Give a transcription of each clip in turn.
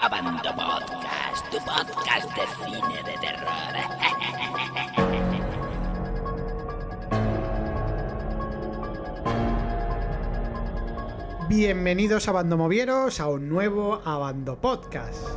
Abando Podcast, tu podcast de cine de terror. Bienvenidos a Bandomovieros a un nuevo Abando Podcast.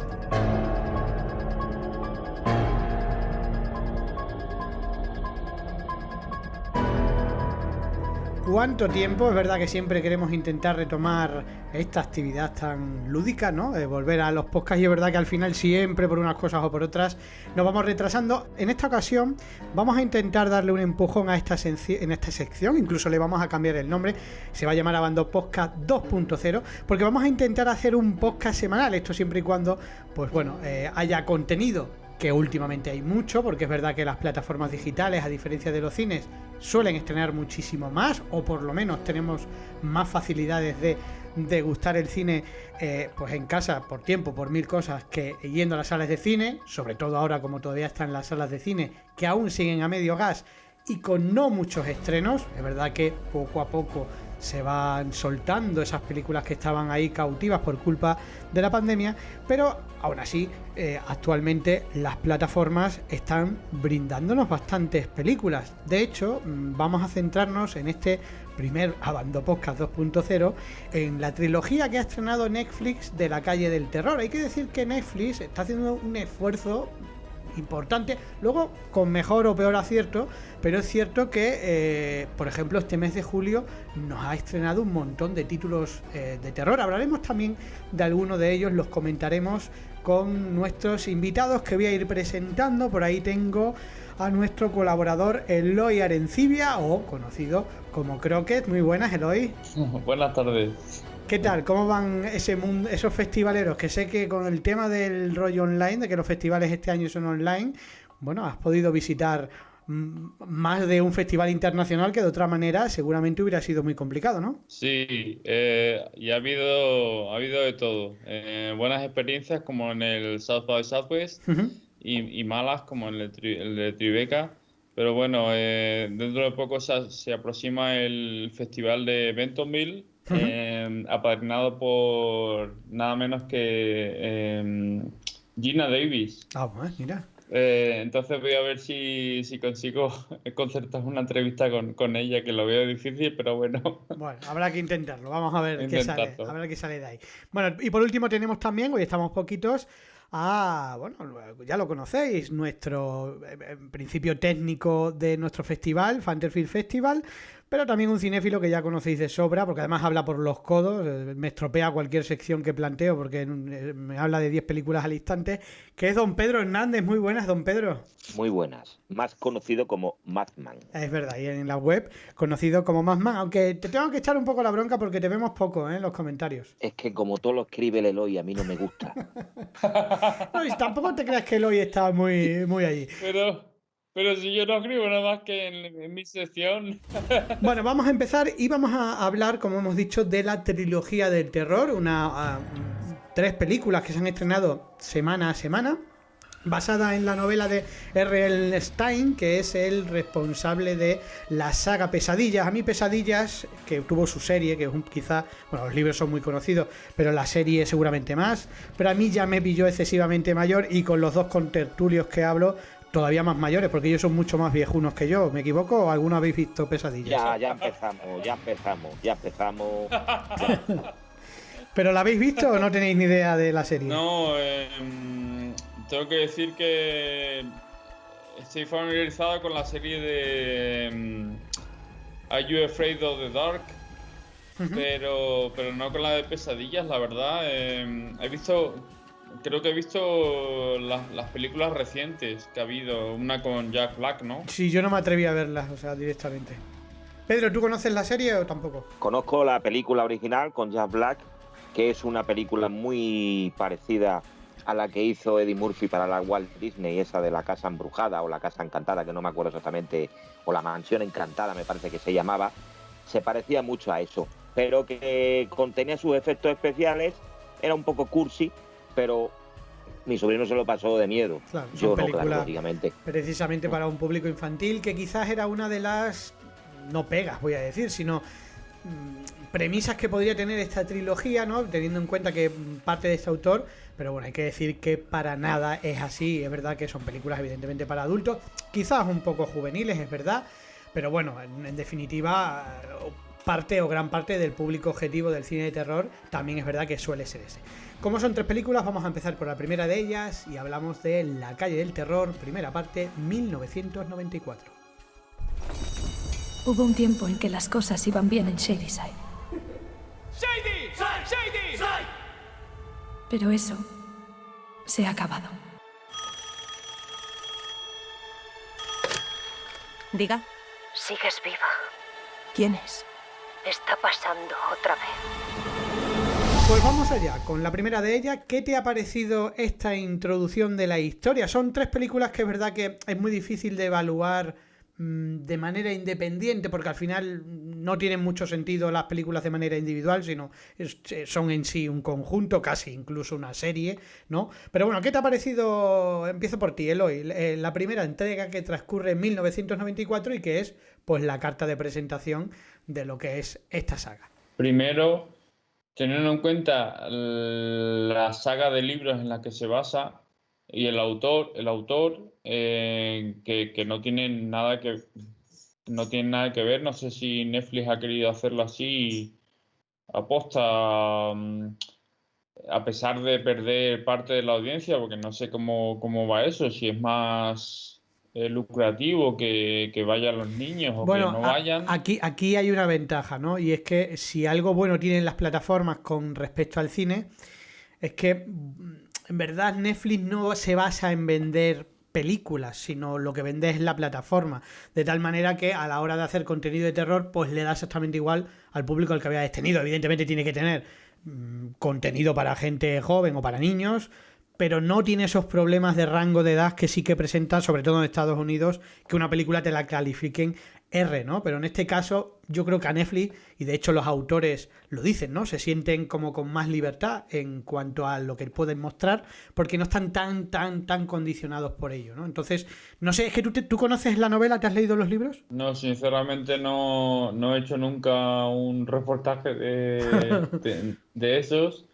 ¿Cuánto tiempo? Es verdad que siempre queremos intentar retomar esta actividad tan lúdica, ¿no? De volver a los podcasts, y es verdad que al final siempre por unas cosas o por otras nos vamos retrasando. En esta ocasión vamos a intentar darle un empujón a esta sección, incluso le vamos a cambiar el nombre, se va a llamar Abando Podcast 2.0, porque vamos a intentar hacer un podcast semanal, esto siempre y cuando, pues bueno, haya contenido, que últimamente hay mucho, porque es verdad que las plataformas digitales, a diferencia de los cines, suelen estrenar muchísimo más, o por lo menos tenemos más facilidades de degustar el cine pues en casa, por tiempo, por mil cosas, que yendo a las salas de cine, sobre todo ahora como todavía están las salas de cine que aún siguen a medio gas y con no muchos estrenos. Es verdad que poco a poco se van soltando esas películas que estaban ahí cautivas por culpa de la pandemia, pero aún así actualmente las plataformas están brindándonos bastantes películas. De hecho, vamos a centrarnos en este primer Abando Podcast 2.0 en la trilogía que ha estrenado Netflix de La Calle del Terror. Hay que decir que Netflix está haciendo un esfuerzo importante, luego con mejor o peor acierto, pero es cierto que por ejemplo este mes de julio nos ha estrenado un montón de títulos de terror. Hablaremos también de algunos de ellos, los comentaremos con nuestros invitados que voy a ir presentando. Por ahí tengo a nuestro colaborador Eloy Arencibia, o conocido como Croquet. Muy buenas, Eloy. Buenas tardes. ¿Qué tal? ¿Cómo van ese mundo, esos festivaleros? Que sé que con el tema del rollo online, de que los festivales este año son online, bueno, has podido visitar más de un festival internacional que de otra manera seguramente hubiera sido muy complicado, ¿no? Sí, y ha habido de todo. Buenas experiencias como en el South by Southwest y malas como en el de Tribeca. Pero bueno, dentro de poco se aproxima el festival de Bentonville, apadrinado por nada menos que Gina Davis. Ah, pues mira. Entonces voy a ver si consigo concertar una entrevista con ella, que lo veo difícil, pero bueno. Bueno, habrá que intentarlo. Vamos a ver qué sale. A ver qué sale de ahí. Bueno, y por último tenemos también, hoy estamos poquitos, bueno, ya lo conocéis, nuestro en principio técnico de nuestro festival, Fanterfield Festival, pero también un cinéfilo que ya conocéis de sobra, porque además habla por los codos, me estropea cualquier sección que planteo, porque me habla de 10 películas al instante, que es don Pedro Hernández. Muy buenas, don Pedro. Muy buenas, más conocido como Madman. Es verdad, y en la web conocido como Madman, aunque te tengo que echar un poco la bronca porque te vemos poco en los comentarios. Es que como todo lo escribe el Eloy, a mí no me gusta. No, y tampoco te creas que Eloy está muy allí. Pero si yo no escribo nada más que en mi sección. Bueno, vamos a empezar y vamos a hablar, como hemos dicho, de la trilogía del terror, 3 películas que se han estrenado semana a semana, basada en la novela de R.L. Stein, que es el responsable de la saga Pesadillas. A mí Pesadillas, que tuvo su serie, que es quizá, bueno, los libros son muy conocidos, pero la serie seguramente más, pero a mí ya me pilló excesivamente mayor, y con los dos contertulios que hablo, todavía más mayores, porque ellos son mucho más viejunos que yo. ¿Me equivoco o alguno habéis visto Pesadillas? Ya empezamos. ¿Pero la habéis visto o no tenéis ni idea de la serie? No, tengo que decir que estoy familiarizado con la serie de Are You Afraid of the Dark? Pero no con la de Pesadillas, la verdad. Creo que he visto las películas recientes que ha habido, una con Jack Black, ¿no? Sí, yo no me atreví a verlas, o sea, directamente. Pedro, ¿tú conoces la serie o tampoco? Conozco la película original con Jack Black, que es una película muy parecida a la que hizo Eddie Murphy para la Walt Disney, esa de la casa embrujada o la casa encantada, que no me acuerdo exactamente, o la mansión encantada me parece que se llamaba. Se parecía mucho a eso, pero que contenía sus efectos especiales, era un poco cursi, pero mi sobrino se lo pasó de miedo. Claro, yo no, claro, lógicamente. Precisamente para un público infantil, que quizás era una de las, no pegas voy a decir, sino premisas que podría tener esta trilogía, ¿no? Teniendo en cuenta que parte de este autor, pero bueno, hay que decir que para nada es así. Es verdad que son películas evidentemente para adultos, quizás un poco juveniles, es verdad, pero bueno, en definitiva, parte o gran parte del público objetivo del cine de terror también es verdad que suele ser ese. Como son 3 películas, vamos a empezar por la primera de ellas y hablamos de La calle del terror, primera parte, 1994. Hubo un tiempo en que las cosas iban bien en Shadyside. ¡Shady! ¡Shady! ¡Shady! Pero eso se ha acabado. Diga. Sigues viva. ¿Quién es? Está pasando otra vez. Pues vamos allá, con la primera de ellas. ¿Qué te ha parecido esta introducción de la historia? Son 3 películas que es verdad que es muy difícil de evaluar de manera independiente, porque al final no tienen mucho sentido las películas de manera individual, sino son en sí un conjunto, casi incluso una serie, ¿no? Pero bueno, ¿qué te ha parecido? Empiezo por ti, Eloy. La primera entrega, que transcurre en 1994 y que es pues la carta de presentación de lo que es esta saga. Primero, teniendo en cuenta la saga de libros en la que se basa y el autor que no tiene nada que ver. No sé si Netflix ha querido hacerlo así aposta, a pesar de perder parte de la audiencia, porque no sé cómo va eso, si es más lucrativo que vayan los niños o bueno, que no vayan. Aquí hay una ventaja, ¿no? Y es que si algo bueno tienen las plataformas con respecto al cine, es que en verdad Netflix no se basa en vender películas, sino lo que vende es la plataforma, de tal manera que a la hora de hacer contenido de terror pues le da exactamente igual al público al que había destinido. Evidentemente tiene que tener contenido para gente joven o para niños, pero no tiene esos problemas de rango de edad que sí que presenta, sobre todo en Estados Unidos, que una película te la califiquen R, ¿no? Pero en este caso yo creo que a Netflix, y de hecho los autores lo dicen, ¿no? Se sienten como con más libertad en cuanto a lo que pueden mostrar, porque no están tan condicionados por ello, ¿no? Entonces, no sé, es que tú conoces la novela, ¿te has leído los libros? No, sinceramente no he hecho nunca un reportaje de esos,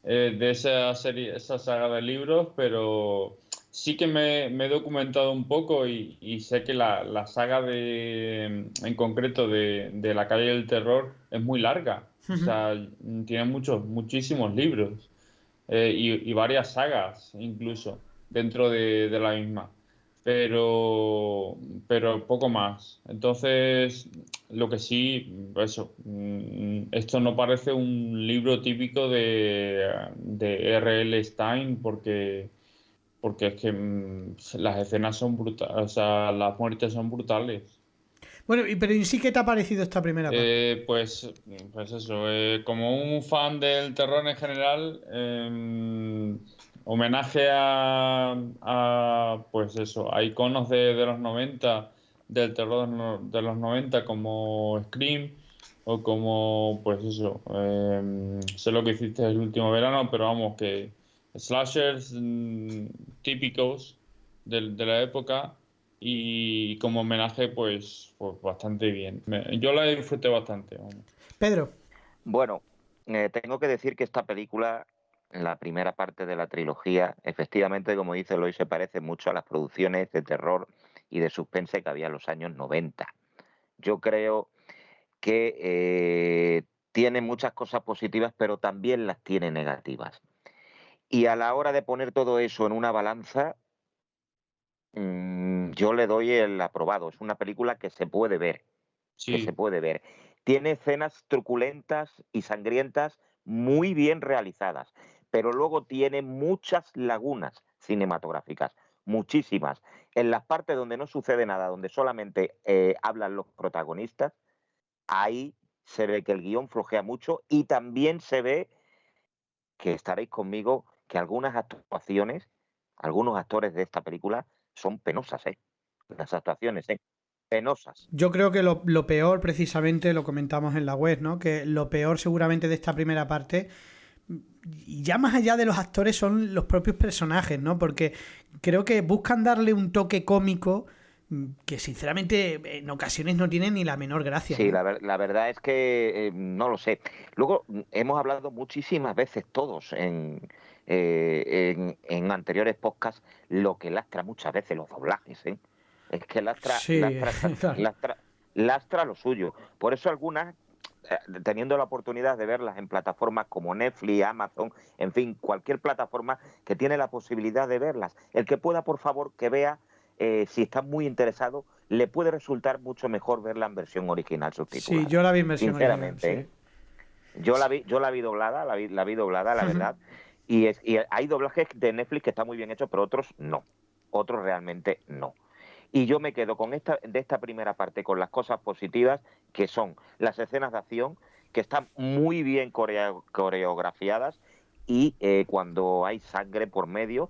de esa serie, esa saga de libros, pero sí que me he documentado un poco y sé que la saga en concreto de La calle del terror es muy larga. O sea, tiene muchísimos libros y varias sagas incluso dentro de la misma. Pero poco más. Entonces, lo que sí, eso, esto no parece un libro típico de R.L. Stein porque es que las escenas son brutales, o sea, las muertes son brutales. Bueno, pero ¿en sí qué te ha parecido esta primera parte? Pues eso, como un fan del terror en general, homenaje a pues eso, a iconos de los 90, del terror de los 90, como Scream, o como, pues eso, sé lo que hiciste el último verano, pero vamos, que slashers típicos de la época, y como homenaje pues bastante bien. Yo la disfruté bastante. Vamos. Pedro. Bueno, tengo que decir que esta película, la primera parte de la trilogía, efectivamente, como dice Eloy, se parece mucho a las producciones de terror y de suspense que había en los años 90. Yo creo que tiene muchas cosas positivas, pero también las tiene negativas. Y a la hora de poner todo eso en una balanza, yo le doy el aprobado. Es una película que se puede ver. Sí. Que se puede ver. Tiene escenas truculentas y sangrientas muy bien realizadas, pero luego tiene muchas lagunas cinematográficas, muchísimas. En las partes donde no sucede nada, donde solamente hablan los protagonistas, ahí se ve que el guión flojea mucho, y también se ve, que estaréis conmigo, que algunas actuaciones, algunos actores de esta película son penosas, las actuaciones, penosas. Yo creo que lo peor, precisamente, lo comentamos en la web, ¿no? Que lo peor seguramente de esta primera parte, y ya más allá de los actores, son los propios personajes, ¿no? Porque creo que buscan darle un toque cómico, que sinceramente en ocasiones no tienen ni la menor gracia. Sí, ¿no? la verdad es que no lo sé. Luego, hemos hablado muchísimas veces todos en anteriores podcasts lo que lastra muchas veces los doblajes, ¿eh? Es que Sí, claro. lastra lo suyo. Por eso algunas, teniendo la oportunidad de verlas en plataformas como Netflix, Amazon, en fin, cualquier plataforma que tiene la posibilidad de verlas. El que pueda, por favor, que vea, si está muy interesado, le puede resultar mucho mejor verla en versión original subtitulada. Sí, yo la vi en versión sinceramente, original, sí. Yo la vi doblada, la vi doblada, la verdad. Y hay doblajes de Netflix que están muy bien hechos, pero otros no. Otros realmente no. Y yo me quedo de esta primera parte con las cosas positivas, que son las escenas de acción, que están muy bien coreografiadas, y cuando hay sangre por medio,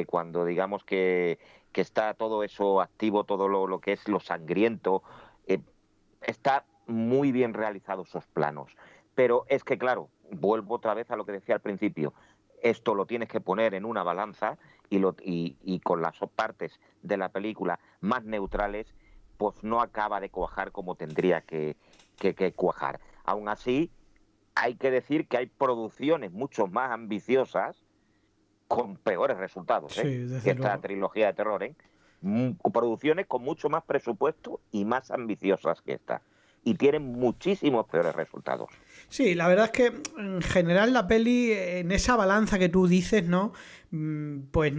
cuando digamos que está todo eso activo, todo lo que es lo sangriento, está muy bien realizados esos planos. Pero es que, claro, vuelvo otra vez a lo que decía al principio, esto lo tienes que poner en una balanza y con las partes de la película más neutrales, pues no acaba de cuajar como tendría que cuajar. Aún así, hay que decir que hay producciones mucho más ambiciosas con peores resultados, Sí, desde que esta luego. trilogía de terror, producciones con mucho más presupuesto y más ambiciosas que esta, y tienen muchísimos peores resultados. Sí, la verdad es que en general la peli, en esa balanza que tú dices, ¿no? Pues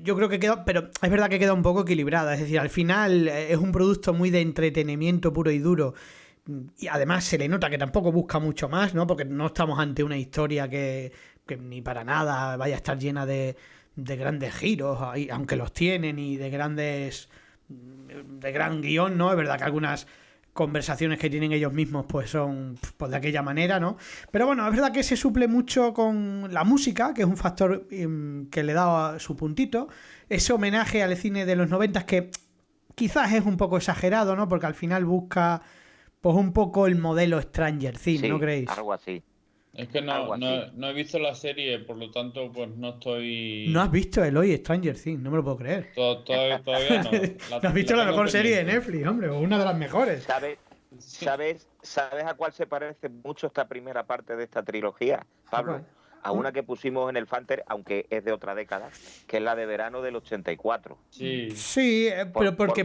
yo creo que queda, pero es verdad que queda un poco equilibrada. Es decir, al final es un producto muy de entretenimiento puro y duro. Y además se le nota que tampoco busca mucho más, ¿no? Porque no estamos ante una historia que ni para nada vaya a estar llena de grandes giros, aunque los tienen, y de gran guión, ¿no? Es verdad que algunas conversaciones que tienen ellos mismos pues son pues de aquella manera, ¿no? Pero bueno, es verdad que se suple mucho con la música, que es un factor que le da su puntito. Ese homenaje al cine de los 90 que quizás es un poco exagerado, ¿no? Porque al final busca pues un poco el modelo Stranger Things, Sí, ¿no creéis? algo así. Es que Algo así. no he visto la serie, por lo tanto, pues no estoy... ¿No has visto Eloy Stranger Things? No me lo puedo creer. Todavía no. ¿No has visto la tengo mejor serie de pendiente. Netflix, hombre? O una de las mejores. ¿Sabes a cuál se parece mucho esta primera parte de esta trilogía, Pablo? ¿A cuál? A una que pusimos en el Fanter, aunque es de otra década, que es la de verano del 84. Sí. Sí, pero porque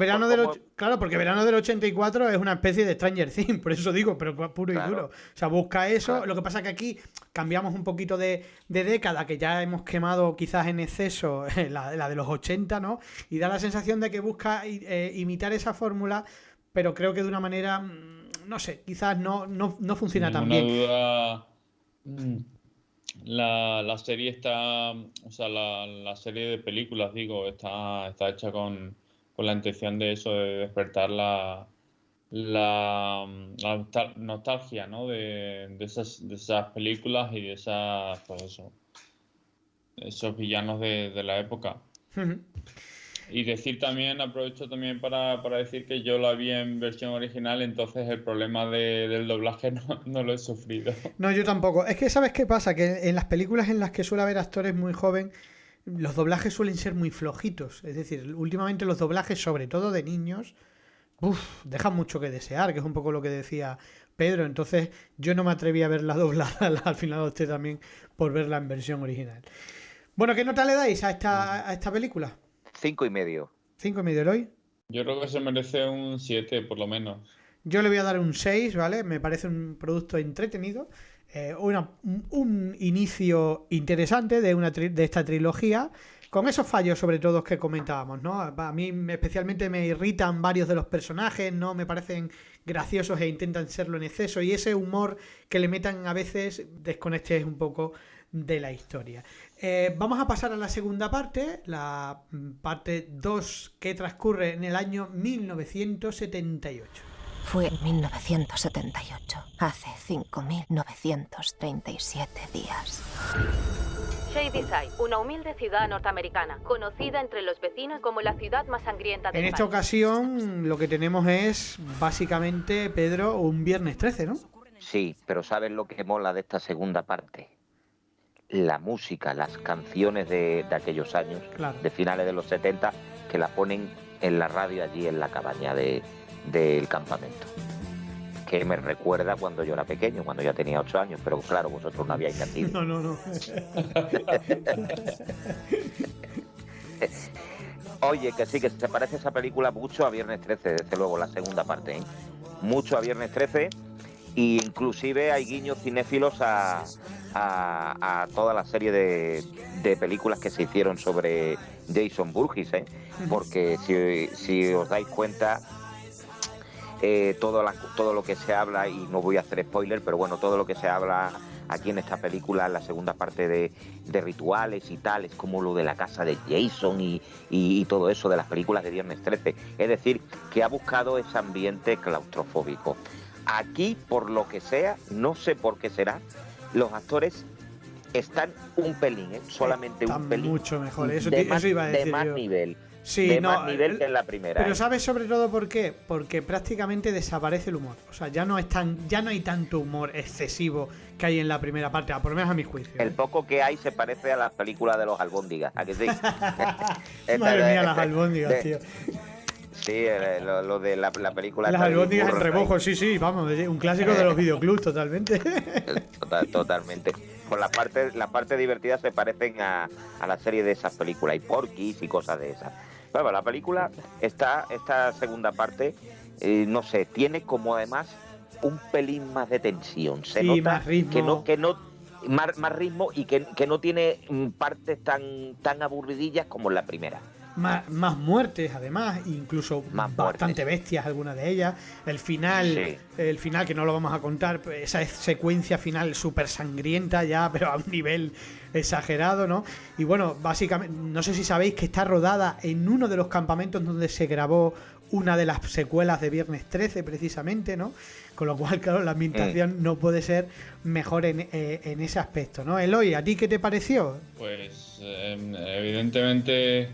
claro, porque verano del 84 es una especie de Stranger Things, por eso digo, pero puro y Claro. duro. O sea, busca eso. Claro. Lo que pasa es que aquí cambiamos un poquito de década, que ya hemos quemado quizás en exceso la de los 80, ¿no? Y da la sensación de que busca imitar esa fórmula, pero creo que de una manera, no sé, quizás no funciona Sin tan ninguna bien. duda, la serie está, o sea, la serie de películas, digo, está hecha con la intención de eso, de despertar la nostalgia, ¿no? De esas películas y de pues eso, esos villanos de la época. Y decir también, aprovecho también para decir que yo la vi en versión original, entonces el problema del doblaje no lo he sufrido. No, yo tampoco. Es que, ¿sabes qué pasa? Que en las películas en las que suele haber actores muy jóvenes, los doblajes suelen ser muy flojitos. Es decir, últimamente los doblajes, sobre todo de niños, dejan mucho que desear, que es un poco lo que decía Pedro. Entonces, yo no me atreví a verla doblada, al final opté también por verla en versión original. Bueno, ¿qué nota le dais a esta película? 5,5. 5,5, Eloy. Yo creo que se merece un 7, por lo menos. Yo le voy a dar un 6, ¿vale? Me parece un producto entretenido. Un inicio interesante de esta trilogía, con esos fallos sobre todo que comentábamos, ¿no? A mí especialmente me irritan varios de los personajes, no me parecen graciosos e intentan serlo en exceso, y ese humor que le metan a veces desconectes un poco de la historia. Vamos a pasar a la segunda parte, la parte 2, que transcurre en el año 1978. Fue en 1978, hace 5.937 días. Shadyside, una humilde ciudad norteamericana, conocida entre los vecinos como la ciudad más sangrienta del En esta país. ocasión lo que tenemos es básicamente, Pedro, un viernes 13, ¿no? Sí, pero ¿sabes lo que mola de esta segunda parte? La música, las canciones de aquellos años, Claro. de finales de los 70, que la ponen en la radio allí en la cabaña del campamento. Que me recuerda cuando yo era pequeño, cuando yo tenía 8 años, pero claro, vosotros no habíais nacido. No. Oye, que sí, que se parece esa película mucho a Viernes 13, desde luego, la segunda parte, ¿eh? Mucho a Viernes 13, e inclusive hay guiños cinéfilos a toda la serie de películas que se hicieron sobre Jason Voorhees, ¿eh? Porque si os dais cuenta, todo lo que se habla, y no voy a hacer spoiler, pero bueno, todo lo que se habla aquí en esta película, en la segunda parte de rituales y tal, es como lo de la casa de Jason y todo eso de las películas de Viernes 13. Es decir, que ha buscado ese ambiente claustrofóbico. Aquí, por lo que sea, no sé por qué será, los actores están un pelín, solamente Están un pelín. mucho mejor, eso iba a decir de más yo. nivel. Sí, de más nivel que en la primera. Pero ¿sabes sobre todo por qué? Porque prácticamente desaparece el humor. O sea, ya no hay tanto humor excesivo que hay en la primera parte, por lo menos a mi juicio. El poco que hay se parece a las películas de los albóndigas, ¿a que sí? Madre mía, las albóndigas, tío. Sí, lo de la película. Las albóndigas en remojo, sí, vamos, un clásico de los videoclubs, totalmente. Totalmente. Pues las partes divertidas se parecen a la serie de esas películas, y Porky's y cosas de esas. Bueno, la película, esta segunda parte, no sé, tiene como además un pelín más de tensión. Se nota más ritmo. Más ritmo, y que no tiene partes tan aburridillas como en la primera. Más muertes, además, incluso bastante bestias algunas de ellas. El final que no lo vamos a contar, esa secuencia final súper sangrienta ya, pero a un nivel exagerado, ¿no? Y bueno, básicamente, no sé si sabéis que está rodada en uno de los campamentos donde se grabó una de las secuelas de Viernes 13, precisamente, ¿no? Con lo cual, claro, la ambientación no puede ser mejor en ese aspecto, ¿no? Eloy, ¿a ti qué te pareció? Pues evidentemente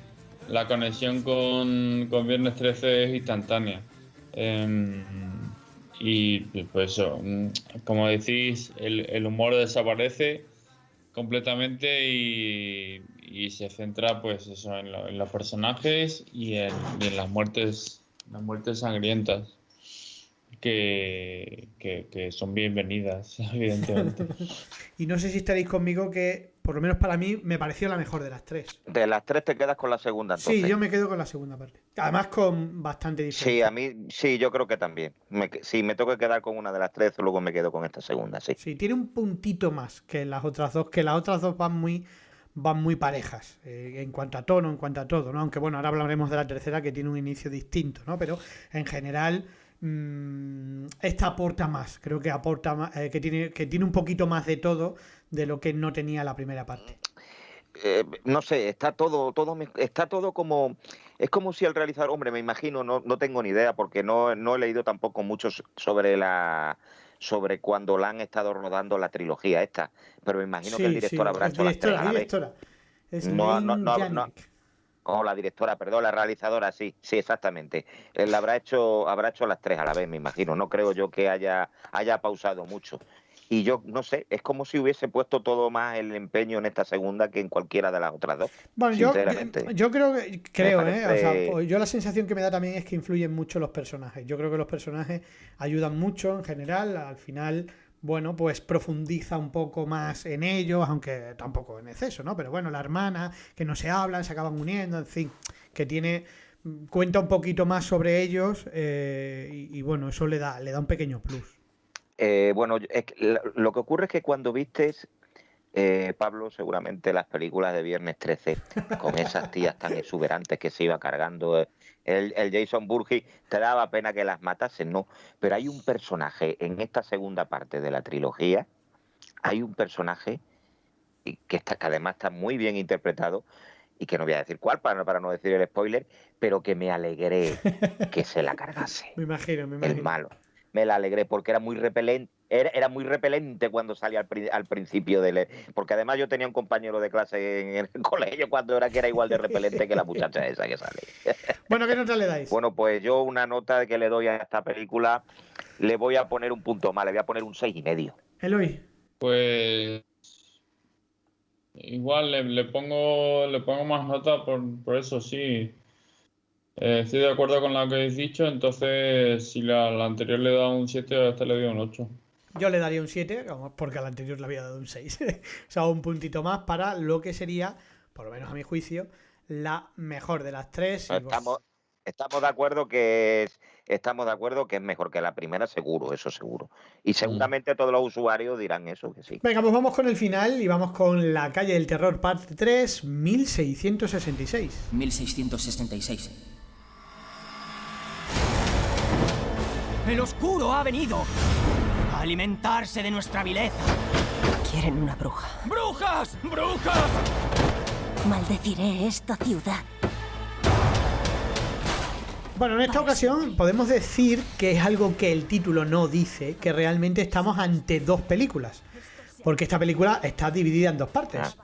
la conexión con Viernes 13 es instantánea. Y pues eso, como decís, el humor desaparece completamente y se centra pues eso en los personajes y en las muertes sangrientas que son bienvenidas, evidentemente. Y no sé si estaréis conmigo que, por lo menos para mí, me pareció la mejor de las tres. De las tres te quedas con la segunda, entonces. Sí, yo me quedo con la segunda parte. Además, con bastante diferencia. Sí, a mí, sí, yo creo que también. Si me tengo que quedar con una de las tres, luego me quedo con esta segunda, sí. Sí, tiene un puntito más que las otras dos, van muy parejas en cuanto a tono, en cuanto a todo, ¿no? Aunque bueno, ahora hablaremos de la tercera, que tiene un inicio distinto, ¿no? Pero en general esta aporta más, creo que aporta más, que tiene un poquito más de todo de lo que no tenía la primera parte. No sé, está todo como, es como si el realizador, hombre, me imagino, no tengo ni idea, porque no he leído tampoco mucho sobre cuando la han estado rodando la trilogía esta, pero me imagino que el director habrá hecho las tres a la vez. La directora, perdón, la realizadora, sí, exactamente. Él habrá hecho las tres a la vez, me imagino. No creo yo que haya pausado mucho. Y yo, no sé, es como si hubiese puesto todo más el empeño en esta segunda que en cualquiera de las otras dos. Bueno, sinceramente. yo creo, parece... o sea, pues yo la sensación que me da también es que influyen mucho los personajes. Yo creo que los personajes ayudan mucho en general. Al final, bueno, pues profundiza un poco más en ellos, aunque tampoco en exceso, ¿no? Pero bueno, la hermana, que no se hablan, se acaban uniendo, en fin, que cuenta un poquito más sobre ellos y bueno, eso le da un pequeño plus. Bueno, lo que ocurre es que cuando vistes, Pablo, seguramente las películas de Viernes 13, con esas tías tan exuberantes que se iba cargando el Jason Voorhees, te daba pena que las matasen, ¿no? Pero hay un personaje en esta segunda parte de la trilogía, hay un personaje que además está muy bien interpretado, y que no voy a decir cuál para no decir el spoiler, pero que me alegré que se la cargase. Me imagino. El malo. Me la alegré porque era muy repelente. Era muy repelente cuando salía al principio porque además yo tenía un compañero de clase en el colegio cuando que era igual de repelente que la muchacha esa que sale. Bueno, ¿qué nota le dais? Bueno, pues yo una nota que le doy a esta película, le voy a poner un punto más, le voy a poner un 6,5. Eloy. Pues igual le pongo más nota por eso, sí. Estoy de acuerdo con lo que habéis dicho, entonces si la anterior le he dado un 7, a esta le doy un 8. Yo le daría un 7, porque al anterior le había dado un 6. O sea, un puntito más para lo que sería, por lo menos a mi juicio, la mejor de las tres. Estamos de acuerdo que es mejor que la primera, seguro, eso seguro. Y seguramente todos los usuarios dirán eso, que sí. Venga, pues vamos con el final y vamos con La calle del terror parte 3, 1666. 1666. El oscuro ha venido a alimentarse de nuestra vileza. Quieren una bruja. ¡Brujas! ¡Brujas! Maldeciré esta ciudad. Bueno, en esta ocasión podemos decir que es algo que el título no dice, que realmente estamos ante dos películas. Porque esta película está dividida en dos partes.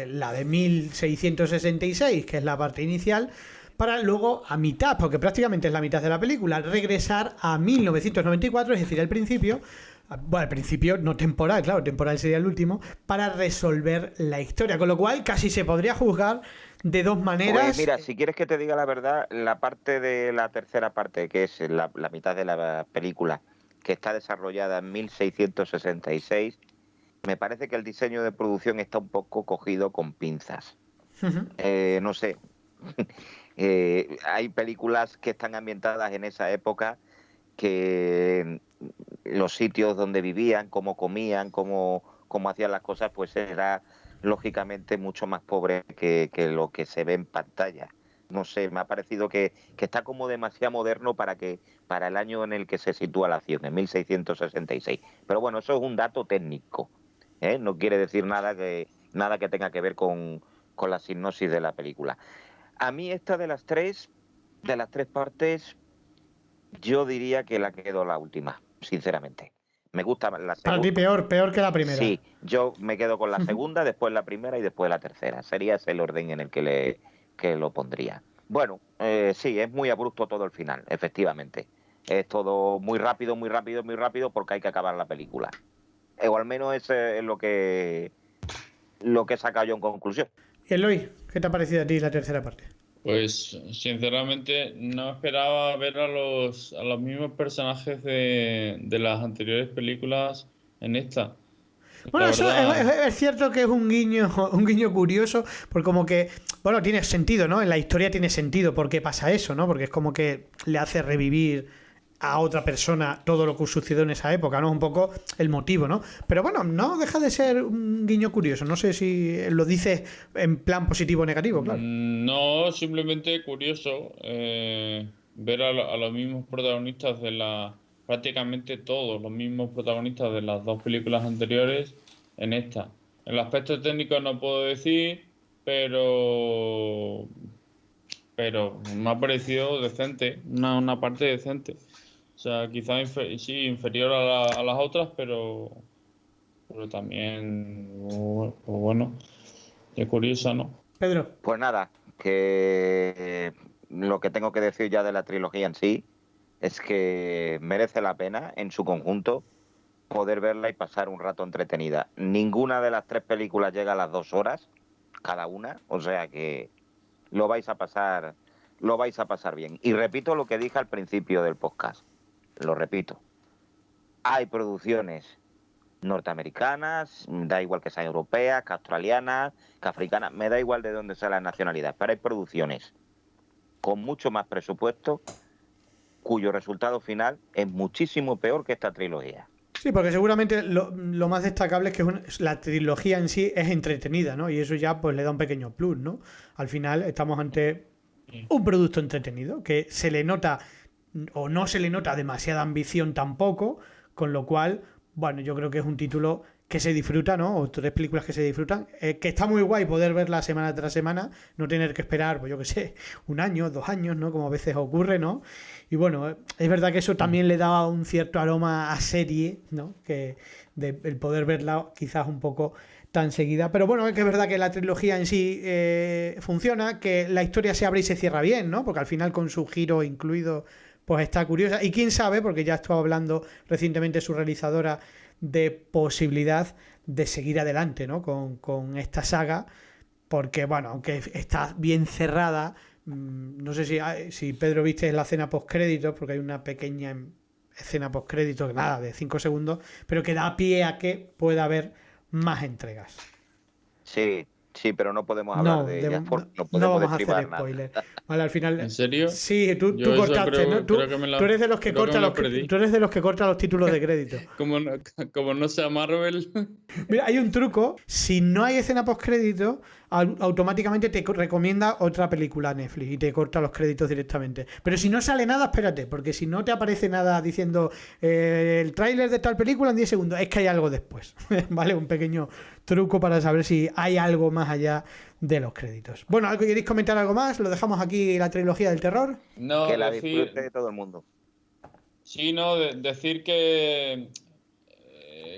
La de 1666, que es la parte inicial, para luego a mitad, porque prácticamente es la mitad de la película, regresar a 1994, es decir, al principio. Bueno, al principio no temporal, claro, temporal sería el último, para resolver la historia. Con lo cual casi se podría juzgar de dos maneras. Pues mira, si quieres que te diga la verdad, la parte de la tercera parte, que es la mitad de la película, que está desarrollada en 1666, me parece que el diseño de producción está un poco cogido con pinzas. No sé. Hay películas que están ambientadas en esa época, que los sitios donde vivían, cómo comían, cómo hacían las cosas, pues era lógicamente mucho más pobre que lo que se ve en pantalla. No sé, me ha parecido que está como demasiado moderno para el año en el que se sitúa la acción, en 1666. Pero bueno, eso es un dato técnico, ¿eh? No quiere decir nada que tenga que ver con la sinopsis de la película. A mí esta de las tres partes, yo diría que la quedo la última, sinceramente. Me gusta la segunda. Para ti peor que la primera. Sí, yo me quedo con la segunda, después la primera y después la tercera. Sería ese el orden en el que lo pondría. Bueno, sí, es muy abrupto todo el final, efectivamente. Es todo muy rápido, muy rápido, muy rápido, porque hay que acabar la película. O al menos ese es lo que he sacado yo en conclusión. Y Eloy, ¿qué te ha parecido a ti la tercera parte? Pues sinceramente no esperaba ver a los mismos personajes de las anteriores películas en esta. Bueno, eso es cierto que es un guiño curioso, porque como que, bueno, tiene sentido, ¿no? En la historia tiene sentido por qué pasa eso, ¿no? Porque es como que le hace revivir a otra persona todo lo que sucedió en esa época, ¿no? Es un poco el motivo, ¿no? Pero bueno, no deja de ser un guiño curioso. No sé si lo dices en plan positivo o negativo, claro. No, simplemente curioso ver a los mismos protagonistas prácticamente todos los mismos protagonistas de las dos películas anteriores en esta. El aspecto técnico no puedo decir, pero me ha parecido decente, una parte decente. O sea, quizá inferior a las otras, pero también, pues bueno, es curiosa, ¿no? Pedro. Pues nada, que lo que tengo que decir ya de la trilogía en sí es que merece la pena en su conjunto poder verla y pasar un rato entretenida. Ninguna de las tres películas llega a las 2 horas cada una, o sea que lo vais a pasar bien. Y repito lo que dije al principio del podcast. Lo repito, hay producciones norteamericanas, da igual que sean europeas, que australianas, que africanas, me da igual de dónde sea la nacionalidad, pero hay producciones con mucho más presupuesto cuyo resultado final es muchísimo peor que esta trilogía. Sí, porque seguramente lo más destacable es que la trilogía en sí es entretenida, ¿no? Y eso ya pues le da un pequeño plus, ¿no? Al final estamos ante un producto entretenido que se le nota o no se le nota demasiada ambición tampoco, con lo cual, bueno, yo creo que es un título que se disfruta, ¿no? O tres películas que se disfrutan, que está muy guay poder verla semana tras semana, no tener que esperar, pues yo qué sé, 1 año, 2 años, ¿no? Como a veces ocurre, ¿no? Y bueno, es verdad que eso también le da un cierto aroma a serie, ¿no? Que el poder verla quizás un poco tan seguida, pero bueno, es que es verdad que la trilogía en sí funciona, que la historia se abre y se cierra bien, ¿no? Porque al final con su giro incluido pues está curiosa. Y quién sabe, porque ya estuvo hablando recientemente su realizadora de posibilidad de seguir adelante, ¿no? Con esta saga, porque bueno, aunque está bien cerrada, No sé si Pedro viste la escena post-créditos, porque hay una pequeña escena post-créditos, nada, de 5 segundos, pero que da pie a que pueda haber más entregas. Sí, sí, pero no podemos hablar de ellas, no no podemos vamos a hacer destribar nada. spoiler. Vale, al final. ¿En serio? Sí, tú Yo eso cortaste, ¿no? Tú creo que me la- tú eres de los que creo que corta me lo los perdí. tú eres de los que corta los títulos de crédito. Como no sea Marvel. Mira, hay un truco. Si no hay escena post-crédito, automáticamente te recomienda otra película a Netflix y te corta los créditos directamente. Pero si no sale nada, espérate, porque si no te aparece nada diciendo el tráiler de tal película en 10 segundos, es que hay algo después. ¿Vale? Un pequeño truco para saber si hay algo más allá de los créditos. Bueno, ¿algo queréis comentar algo más? Lo dejamos aquí, la trilogía del terror. No, Que la disfrute todo el mundo. Sí, no, decir que,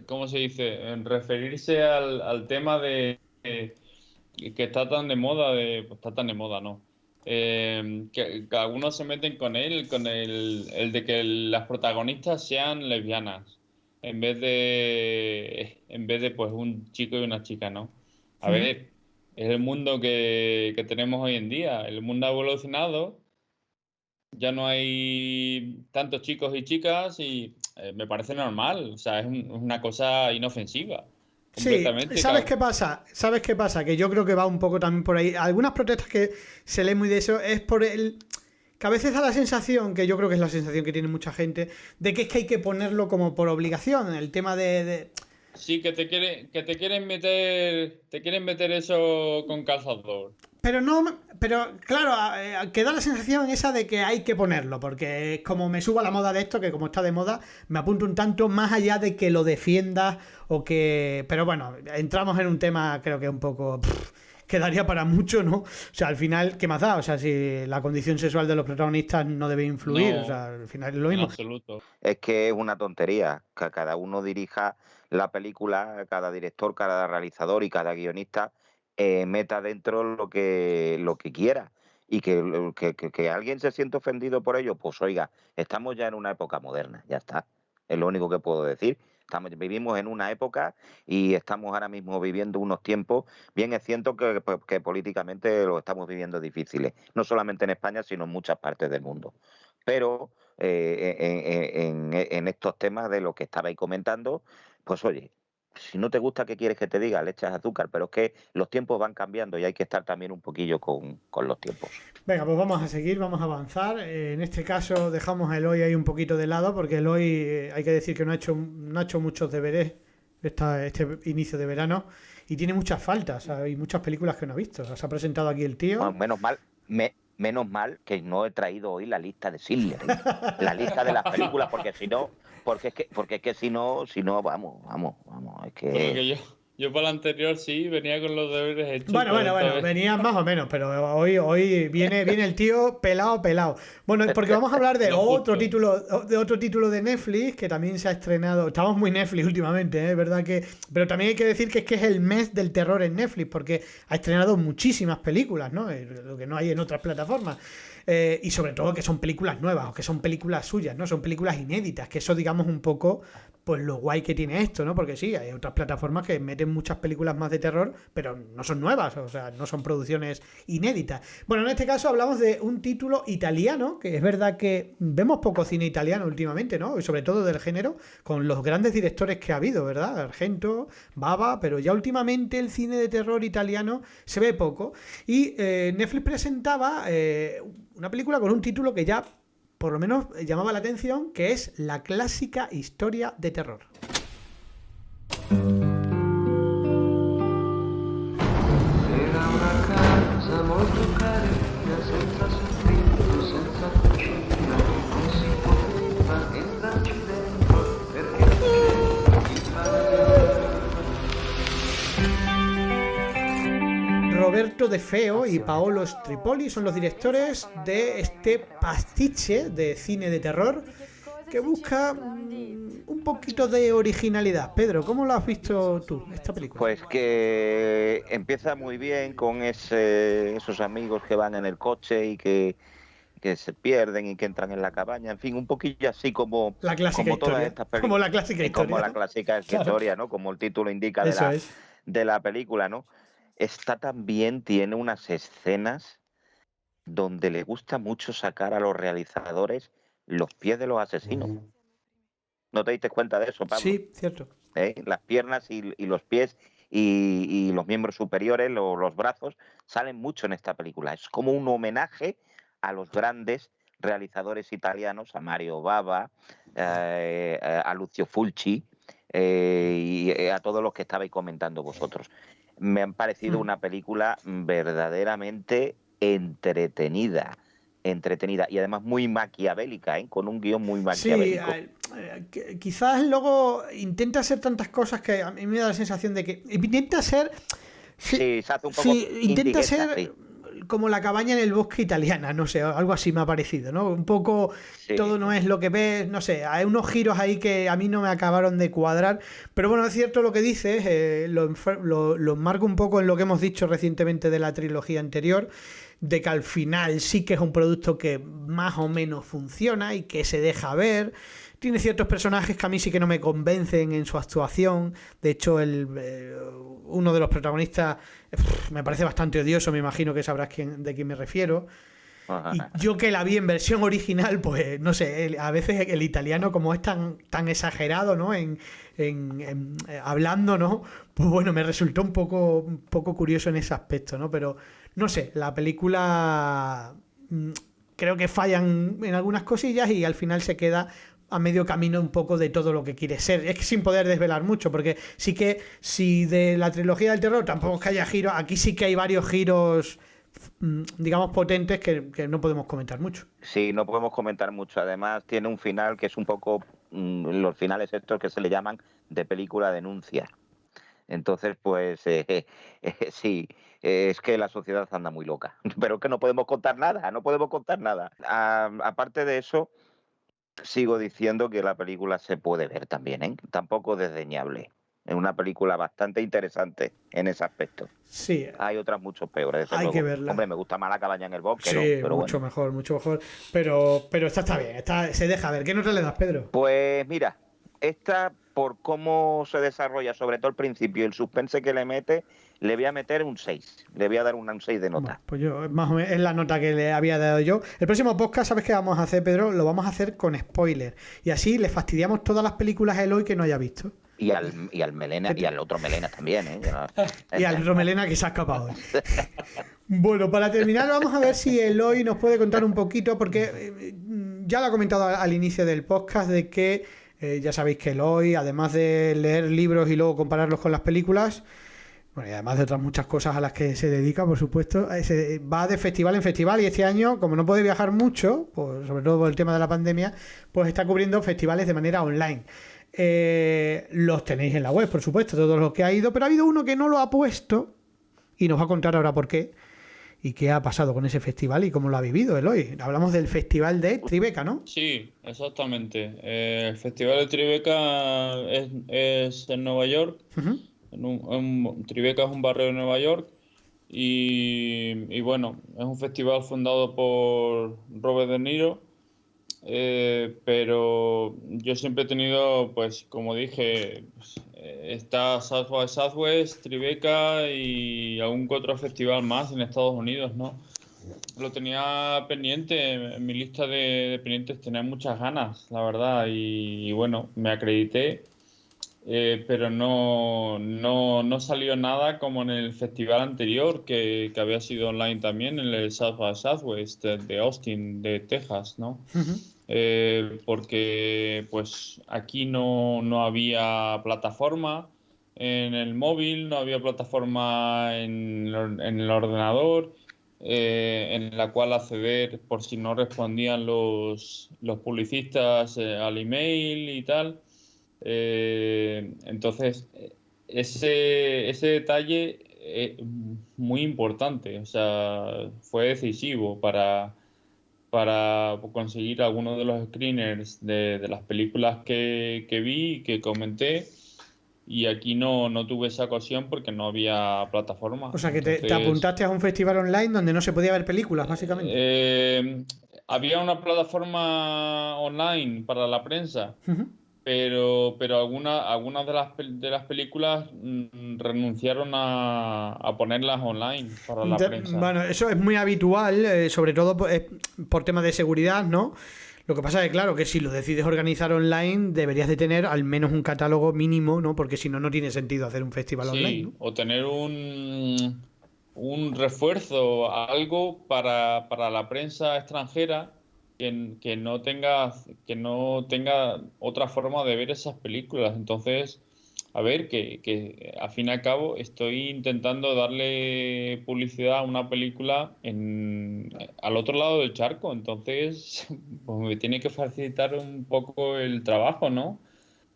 ¿cómo se dice? En referirse al tema de que está tan de moda, pues está tan de moda, ¿no? Que algunos se meten con el de que las protagonistas sean lesbianas, en vez de pues un chico y una chica, ¿no? A ver, es el mundo que tenemos hoy en día. El mundo ha evolucionado. Ya no hay tantos chicos y chicas y me parece normal, o sea, es una cosa inofensiva. Sí, Completamente. ¿sabes qué pasa? ¿Sabes qué pasa? Que yo creo que va un poco también por ahí. Algunas protestas que se leen muy de eso es por el... Que a veces da la sensación, que yo creo que es la sensación que tiene mucha gente, de que es que hay que ponerlo como por obligación, el tema de... Sí, que te quieren meter eso con calzador. Pero no, pero claro, que da la sensación esa de que hay que ponerlo, porque es como me subo a la moda de esto, que como está de moda, me apunto un tanto más allá de que lo defiendas o que... Pero bueno, entramos en un tema creo que un poco... quedaría para mucho, ¿no? O sea, al final, ¿qué más da? O sea, si la condición sexual de los protagonistas no debe influir, No, o sea, al final es lo en mismo. absoluto. Es que es una tontería que cada uno dirija la película, cada director, cada realizador y cada guionista meta dentro lo que quiera. Y que alguien se siente ofendido por ello, pues oiga, estamos ya en una época moderna, ya está. Es lo único que puedo decir. Vivimos en una época y estamos ahora mismo viviendo unos tiempos, bien es cierto que políticamente lo estamos viviendo difíciles, no solamente en España, sino en muchas partes del mundo. Pero en estos temas de lo que estabais comentando, pues oye, si no te gusta, ¿qué quieres que te diga? Le echas azúcar, pero es que los tiempos van cambiando y hay que estar también un poquillo con los tiempos. Venga, pues vamos a seguir, vamos a avanzar. En este caso dejamos a Eloy ahí un poquito de lado, porque Eloy hay que decir que no ha hecho muchos deberes este inicio de verano y tiene muchas faltas, hay muchas películas que no ha visto. Se ha presentado aquí el tío. Bueno, menos mal que no he traído hoy la lista de Schindler, la lista de las películas, porque si no, porque es que si no, vamos, es que... Porque yo para la anterior sí venía con los deberes hechos. Bueno, venía más o menos, pero hoy viene el tío pelado. Bueno, porque vamos a hablar de otro título de Netflix que también se ha estrenado. Estamos muy Netflix últimamente, ¿eh? ¿Verdad que? Pero también hay que decir que es el mes del terror en Netflix, porque ha estrenado muchísimas películas, ¿no? Lo que no hay en otras plataformas. Y sobre todo que son películas nuevas o que son películas suyas, ¿no? Son películas inéditas, que eso digamos un poco pues lo guay que tiene esto, ¿no? Porque sí, hay otras plataformas que meten muchas películas más de terror, pero no son nuevas, o sea, no son producciones inéditas. Bueno, en este caso hablamos de un título italiano, que es verdad que vemos poco cine italiano últimamente, ¿no? Y sobre todo del género, con los grandes directores que ha habido, ¿verdad? Argento, Bava, pero ya últimamente el cine de terror italiano se ve poco. Y Netflix presentaba una película con un título que ya por lo menos llamaba la atención, que es La clásica historia de terror. Era una casa molto carina, senza soffitto, senza cucina, non si poteva entrarci dentro perché il padre... Roberto De Feo y Paolo Stripoli son los directores de este pastiche de cine de terror que busca un poquito de originalidad. Pedro, ¿cómo lo has visto tú, esta película? Pues que empieza muy bien con esos amigos que van en el coche y que se pierden y que entran en la cabaña, en fin, un poquillo así como la clásica como historia, todas estas películas. como la clásica historia. Como la clásica historia, ¿no? Como el título indica de la película, ¿no? Está también, tiene unas escenas donde le gusta mucho sacar a los realizadores los pies de los asesinos. ¿No te diste cuenta de eso, Pablo? Sí, cierto. Las piernas y los pies y los miembros superiores, los brazos, salen mucho en esta película. Es como un homenaje a los grandes realizadores italianos, a Mario Bava, a Lucio Fulci y a todos los que estabais comentando vosotros. Me han parecido una película verdaderamente entretenida y además muy maquiavélica, con un guión muy maquiavélico. Sí, quizás luego intenta hacer tantas cosas que a mí me da la sensación de que intenta ser... Sí, se hace un poco intenta indigesta, ser sí. como la cabaña en el bosque italiana, no sé, algo así me ha parecido, ¿no? Un poco todo no es lo que ves, no sé, hay unos giros ahí que a mí no me acabaron de cuadrar, pero bueno, es cierto lo que dices, lo enmarco un poco en lo que hemos dicho recientemente de la trilogía anterior, de que al final sí que es un producto que más o menos funciona y que se deja ver. Tiene ciertos personajes que a mí sí que no me convencen en su actuación. De hecho, uno de los protagonistas me parece bastante odioso, me imagino que sabrás de quién me refiero. Y yo que la vi en versión original, pues no sé, a veces el italiano como es tan exagerado, ¿no? Hablando, ¿no? Pues bueno, me resultó un poco curioso en ese aspecto, ¿no? Pero no sé, la película creo que fallan en algunas cosillas y al final se queda a medio camino un poco de todo lo que quiere ser. Es que sin poder desvelar mucho, porque sí que si de la trilogía del terror tampoco es que haya giros, aquí sí que hay varios giros, digamos, potentes que no podemos comentar mucho. Sí, no podemos comentar mucho. Además tiene un final que es un poco los finales estos que se le llaman de película denuncia. Entonces, pues sí, es que la sociedad anda muy loca. Pero es que no podemos contar nada. Aparte de eso, sigo diciendo que la película se puede ver también, Tampoco desdeñable. Es una película bastante interesante en ese aspecto. Sí. Hay otras mucho peores. Hay que verla. Hombre, me gusta más La cabaña en el bosque, Sí, pero mucho bueno. mejor. Pero esta está bien, se deja ver. ¿Qué nota le das, Pedro? Pues mira, esta, por cómo se desarrolla, sobre todo al principio, y el suspense que le mete, le voy a meter un 6. Le voy a dar un 6 de nota. Bueno, pues yo, más o menos, es la nota que le había dado yo. El próximo podcast, ¿sabes qué vamos a hacer, Pedro? Lo vamos a hacer con spoiler. Y así le fastidiamos todas las películas a Eloy que no haya visto. Y al Melena, y al otro Melena también, Y al otro Melena que se ha escapado. Bueno, para terminar, vamos a ver si Eloy nos puede contar un poquito, porque ya lo ha comentado al inicio del podcast, de que ya sabéis que Eloy, además de leer libros y luego compararlos con las películas, bueno, y además de otras muchas cosas a las que se dedica, por supuesto, va de festival en festival, y este año, como no puede viajar mucho, pues, sobre todo por el tema de la pandemia, pues está cubriendo festivales de manera online. Los tenéis en la web, por supuesto, todos los que ha ido, pero ha habido uno que no lo ha puesto y nos va a contar ahora por qué y qué ha pasado con ese festival y cómo lo ha vivido Eloy. Hablamos del festival de Tribeca, ¿no? Sí, exactamente. El festival de Tribeca es en Nueva York. Tribeca es un barrio de Nueva York y bueno, es un festival fundado por Robert De Niro. Pero yo siempre he tenido, pues como dije, está South by Southwest, Tribeca y algún que otro festival más en Estados Unidos, ¿no? Lo tenía pendiente, en mi lista de pendientes tenía muchas ganas, la verdad, y bueno, me acredité, pero no salió nada como en el festival anterior, que había sido online también, en el South by Southwest de Austin, de Texas, ¿no? Porque pues aquí no había plataforma en el móvil, no había plataforma en el ordenador en la cual acceder por si no respondían los publicistas al email y tal. Entonces ese detalle es muy importante, o sea, fue decisivo para conseguir algunos de los screeners de las películas que vi y que comenté, y aquí no tuve esa ocasión porque no había plataforma. O sea que te apuntaste a un festival online donde no se podía ver películas, básicamente. Había una plataforma online para la prensa, pero algunas de las películas renunciaron a ponerlas online para la prensa. Bueno, eso es muy habitual, sobre todo por temas de seguridad, ¿no? Lo que pasa es que, claro, que si lo decides organizar online, deberías de tener al menos un catálogo mínimo, ¿no? Porque si no, no tiene sentido hacer un festival online, ¿no? O tener un refuerzo, algo para la prensa extranjera que no tenga otra forma de ver esas películas. Entonces, a ver, que al fin y al cabo estoy intentando darle publicidad a una película al otro lado del charco. Entonces, pues me tiene que facilitar un poco el trabajo, ¿no?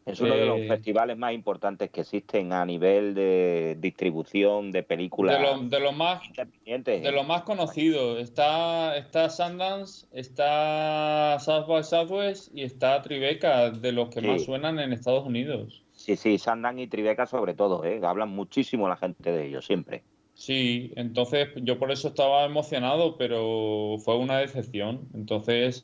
Es uno de los festivales más importantes que existen a nivel de distribución de películas de lo más independientes. De lo más conocido. Está Sundance, está South by Southwest y está Tribeca, de los que más suenan en Estados Unidos. Sí, Sundance y Tribeca sobre todo, hablan muchísimo la gente de ellos, siempre. Sí, entonces yo por eso estaba emocionado, pero fue una decepción. Entonces,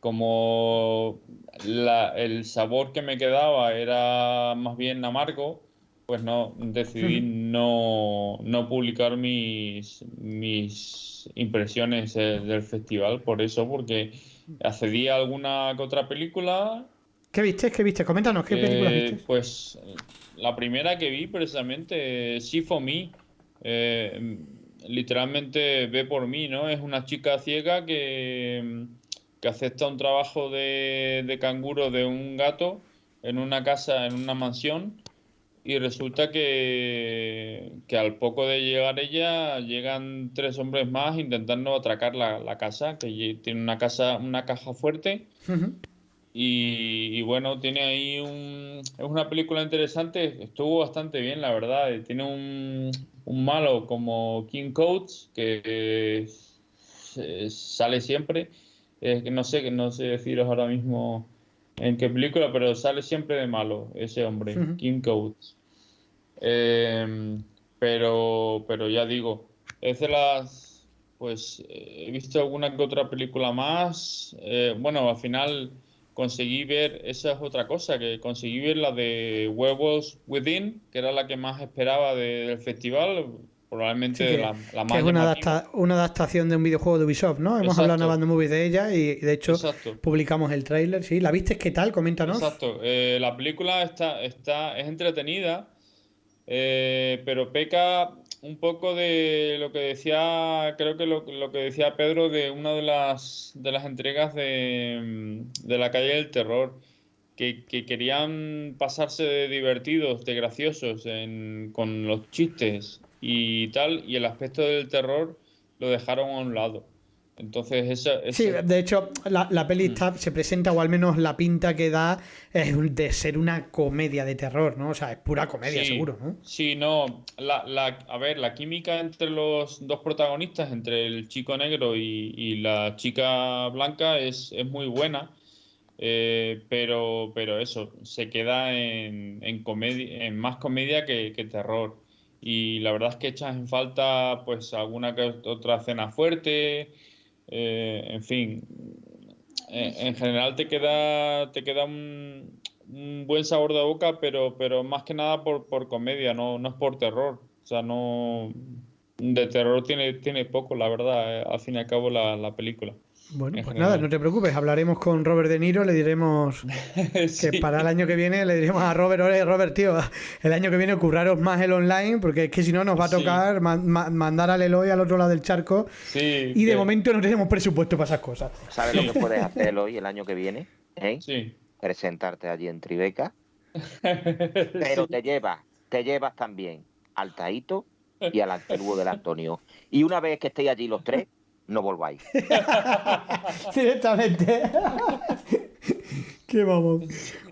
como el sabor que me quedaba era más bien amargo, pues decidí no publicar mis impresiones del festival, por eso, porque accedí a alguna que otra película. ¿Qué viste? Coméntanos, ¿qué películas viste? Pues la primera que vi precisamente, See For Me, literalmente Ve Por Mí, ¿no? Es una chica ciega que acepta un trabajo de canguro de un gato en una casa, en una mansión, y resulta que al poco de llegar ella, llegan 3 hombres más intentando atracar la casa, que tiene una caja fuerte. Y bueno, tiene ahí es una película interesante, estuvo bastante bien, la verdad. Tiene un malo como King Coates, que sale siempre. Que no sé deciros ahora mismo en qué película, pero sale siempre de malo ese hombre, King Coates. Pero ya digo, es de las... Pues he visto alguna que otra película más. Bueno, al final conseguí ver, esa es otra cosa, que conseguí ver la de Werewolves Within, que era la que más esperaba del festival, probablemente la más que es una adaptación de un videojuego de Ubisoft, ¿no? Hemos hablado en Band Movie de ella y de hecho publicamos el tráiler, ¿sí? ¿La viste? ¿Qué tal? Coméntanos. Exacto. La película es entretenida, pero peca un poco de lo que decía, creo que lo que decía Pedro, de una de las entregas de la calle del terror, que querían pasarse de divertidos, de graciosos con los chistes y tal, y el aspecto del terror lo dejaron a un lado. Entonces sí, de hecho la peli se presenta, o al menos la pinta que da, es de ser una comedia de terror, ¿no? O sea, es pura comedia, seguro, ¿no? Sí, no. A ver, la química entre los dos protagonistas, entre el chico negro y la chica blanca, es muy buena. Pero eso, se queda en comedia, en más comedia que terror. Y la verdad es que echas en falta pues alguna que otra escena fuerte. En fin, en general te queda un buen sabor de boca, pero más que nada por comedia, no es por terror. O sea, no, de terror tiene poco, la verdad, al fin y al cabo la película. Bueno, pues nada, no te preocupes, hablaremos con Robert De Niro, le diremos que para el año que viene le diremos a Robert, oye, Robert, tío, el año que viene curraros más el online, porque es que si no nos va a tocar mandar al Eloy al otro lado del charco, y de momento no tenemos presupuesto para esas cosas. ¿Sabes lo que puedes hacer, Eloy, el año que viene? Sí. Presentarte allí en Tribeca, pero te llevas también al Taito y al antiguo del Antonio, y una vez que estéis allí los 3, no volváis. Directamente. Qué vamos.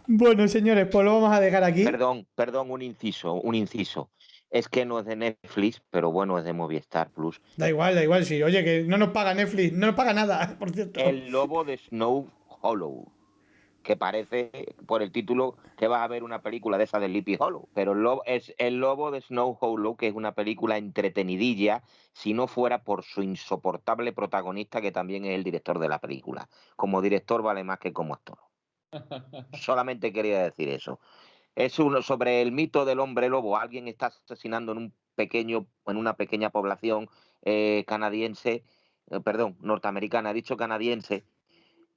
Bueno, señores, pues lo vamos a dejar aquí. Perdón, un inciso. Es que no es de Netflix, pero bueno, es de Movistar Plus. Da igual, sí. Oye, que no nos paga Netflix, no nos paga nada, por cierto. El lobo de Snow Hollow, que parece, por el título, que vas a ver una película de esa de Sleepy Hollow, pero es el lobo de Snow Hollow, que es una película entretenidilla, si no fuera por su insoportable protagonista, que también es el director de la película. Como director vale más que como actor. Solamente quería decir eso. Es uno sobre el mito del hombre lobo. Alguien está asesinando en una pequeña población canadiense, perdón, norteamericana, he dicho canadiense,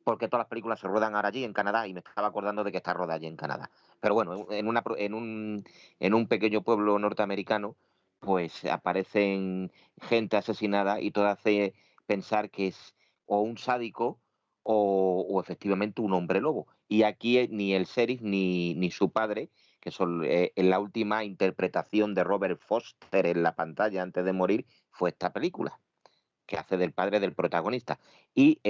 porque todas las películas se ruedan ahora allí en Canadá y me estaba acordando de que está rodada allí en Canadá. Pero bueno, en un pequeño pueblo norteamericano, pues aparecen gente asesinada y todo hace pensar que es o un sádico o efectivamente un hombre lobo. Y aquí ni el sheriff ni su padre, que son en la última interpretación de Robert Foster en la pantalla antes de morir, fue esta película que hace del padre del protagonista. Y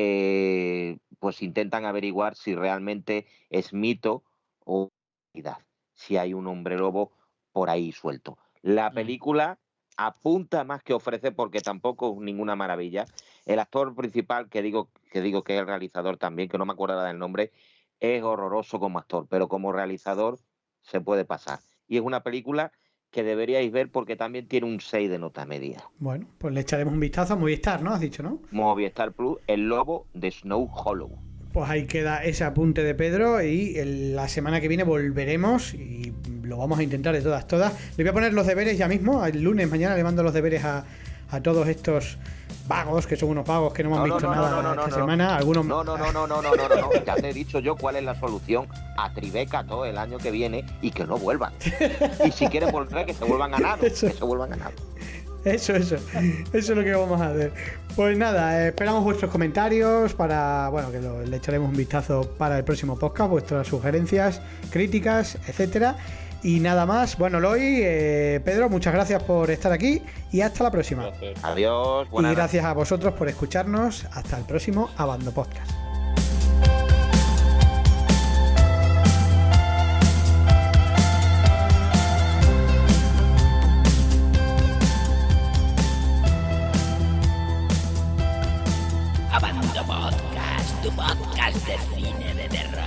pues intentan averiguar si realmente es mito o realidad, si hay un hombre lobo por ahí suelto. La película apunta más que ofrece, porque tampoco es ninguna maravilla. El actor principal, que digo que es el realizador también, que no me acuerdo del nombre, es horroroso como actor, pero como realizador se puede pasar. Y es una película que deberíais ver porque también tiene un 6 de nota media. Bueno, pues le echaremos un vistazo a Movistar, ¿no? Has dicho, ¿no? Movistar Plus, El lobo de Snow Hollow. Pues ahí queda ese apunte de Pedro y la semana que viene volveremos y lo vamos a intentar de todas. Le voy a poner los deberes ya mismo, el lunes, mañana le mando los deberes a todos estos vagos, que son unos vagos que no hemos visto nada esta semana. Algunos... No, ya te he dicho yo cuál es la solución a Tribeca todo el año que viene y que no vuelvan. Y si quieren volver, que se vuelvan ganados. Eso es lo que vamos a hacer. Pues nada, esperamos vuestros comentarios para, bueno, que le echaremos un vistazo para el próximo podcast, vuestras sugerencias, críticas, etcétera. Y nada más, bueno, Eloy, Pedro, muchas gracias por estar aquí y hasta la próxima. Adiós. Y gracias a vosotros por escucharnos. Hasta el próximo Abando Podcast. Abando Podcast, tu podcast de cine de terror.